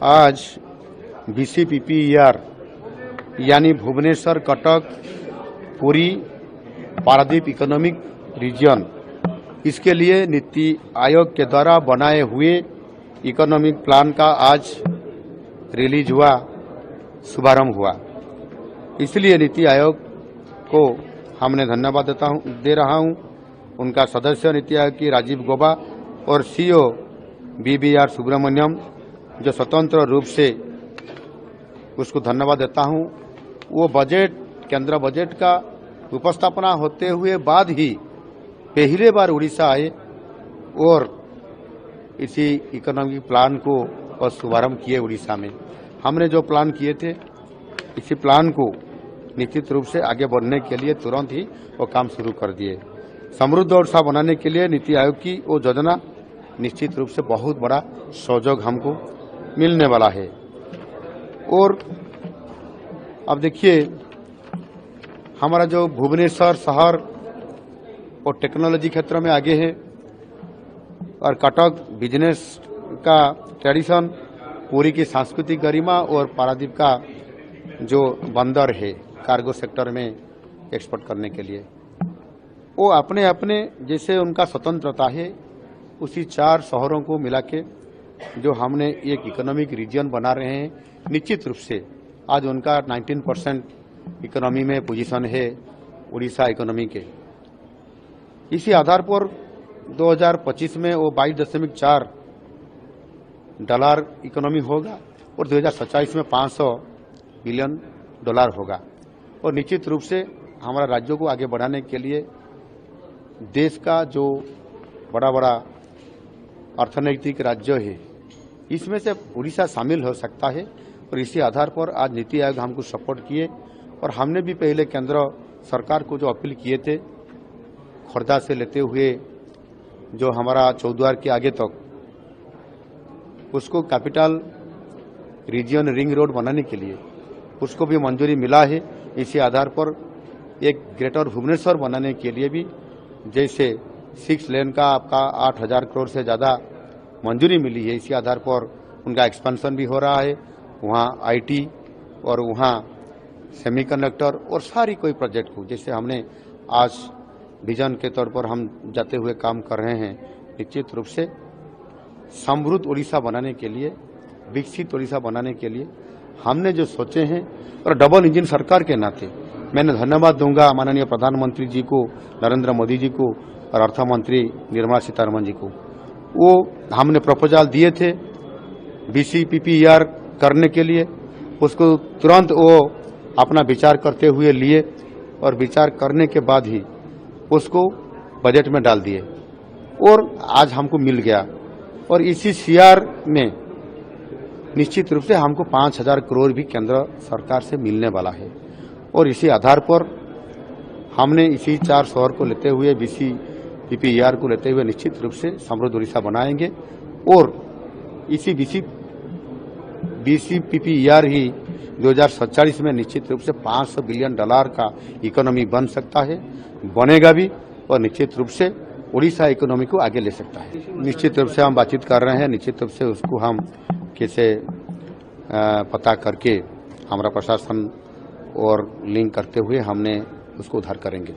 आज BCPPER यानी Bhubaneswar, Cuttack, Puri, Paradip economic region, इसके लिए नीति आयोग के द्वारा बनाए हुए इकोनॉमिक प्लान का आज रिलीज हुआ, शुभारंभ हुआ। इसलिए नीति आयोग को हमने धन्यवाद दे रहा हूं। उनका सदस्य नीति आयोग की राजीव गौबा और CEO BBR सुब्रमण्यम, जो स्वतंत्र रूप से उसको धन्यवाद देता हूं। वो बजट, केंद्र बजट का उपस्थापना होते हुए बाद ही पहली बार उड़ीसा आए और इसी इकोनॉमिक प्लान को और शुभारंभ किए। उड़ीसा में हमने जो प्लान किए थे, इसी प्लान को निश्चित रूप से आगे बढ़ने के लिए तुरंत ही वो काम शुरू कर दिए। समृद्ध उड़ीसा बनाने के लिए नीति आयोग की वो योजना निश्चित रूप से बहुत बड़ा सहयोग हमको मिलने वाला है। और अब देखिए, हमारा जो भुवनेश्वर शहर और टेक्नोलॉजी क्षेत्र में आगे है, और कटक बिजनेस का ट्रेडिशन, पुरी की सांस्कृतिक गरिमा और पारादीप का जो बंदर है कार्गो सेक्टर में एक्सपोर्ट करने के लिए, वो अपने अपने जैसे उनका स्वतंत्रता है, उसी 4 शहरों को मिला के जो हमने एक इकोनॉमिक रीजन बना रहे हैं, निश्चित रूप से आज उनका 19% इकोनॉमी में पोजीशन है उड़ीसा इकोनॉमी के। इसी आधार पर 2025 में वो $22.4 इकोनॉमी होगा और 2027 में $500 बिलियन होगा। और निश्चित रूप से हमारा राज्यों को आगे बढ़ाने के लिए देश का जो बड़ा बड़ा अर्थनैतिक राज्य है, इसमें से उड़ीसा शामिल हो सकता है। और इसी आधार पर आज नीति आयोग हमको सपोर्ट किए। और हमने भी पहले केंद्र सरकार को जो अपील किए थे, खुर्दा से लेते हुए जो हमारा चौद्वार के आगे तक उसको कैपिटल रीजन रिंग रोड बनाने के लिए उसको भी मंजूरी मिला है। इसी आधार पर एक ग्रेटर भुवनेश्वर बनाने के लिए भी जैसे 6 लेन का आपका 8,000 करोड़ से ज़्यादा मंजूरी मिली है। इसी आधार पर उनका एक्सपेंशन भी हो रहा है। वहाँ IT और वहाँ सेमीकंडक्टर और सारी कोई प्रोजेक्ट को, जैसे हमने आज विजन के तौर पर हम जाते हुए काम कर रहे हैं, निश्चित रूप से समृद्ध उड़ीसा बनाने के लिए, विकसित उड़ीसा बनाने के लिए हमने जो सोचे हैं। और डबल इंजन सरकार के नाते मैंने धन्यवाद दूंगा माननीय प्रधानमंत्री जी को, नरेंद्र मोदी जी को, और अर्थ मंत्री निर्मला सीतारमण जी को। वो हमने प्रपोजल दिए थे BCPPER करने के लिए, उसको तुरंत वो अपना विचार करते हुए लिए और विचार करने के बाद ही उसको बजट में डाल दिए और आज हमको मिल गया। और इसी CR में निश्चित रूप से हमको 5,000 करोड़ भी केंद्र सरकार से मिलने वाला है। और इसी आधार पर हमने इसी 4 शहर को लेते हुए, BCPPER को लेते हुए निश्चित रूप से समृद्ध उड़ीसा बनाएंगे। और इसी BCPPER ही 2047 में निश्चित रूप से $500 बिलियन का इकोनॉमी बन सकता है, बनेगा भी, और निश्चित रूप से उड़ीसा इकोनॉमी को आगे ले सकता है। निश्चित रूप से हम बातचीत कर रहे हैं, निश्चित रूप से उसको हम कैसे पता करके हमारा प्रशासन और लिंक करते हुए हमने उसको उद्धार करेंगे।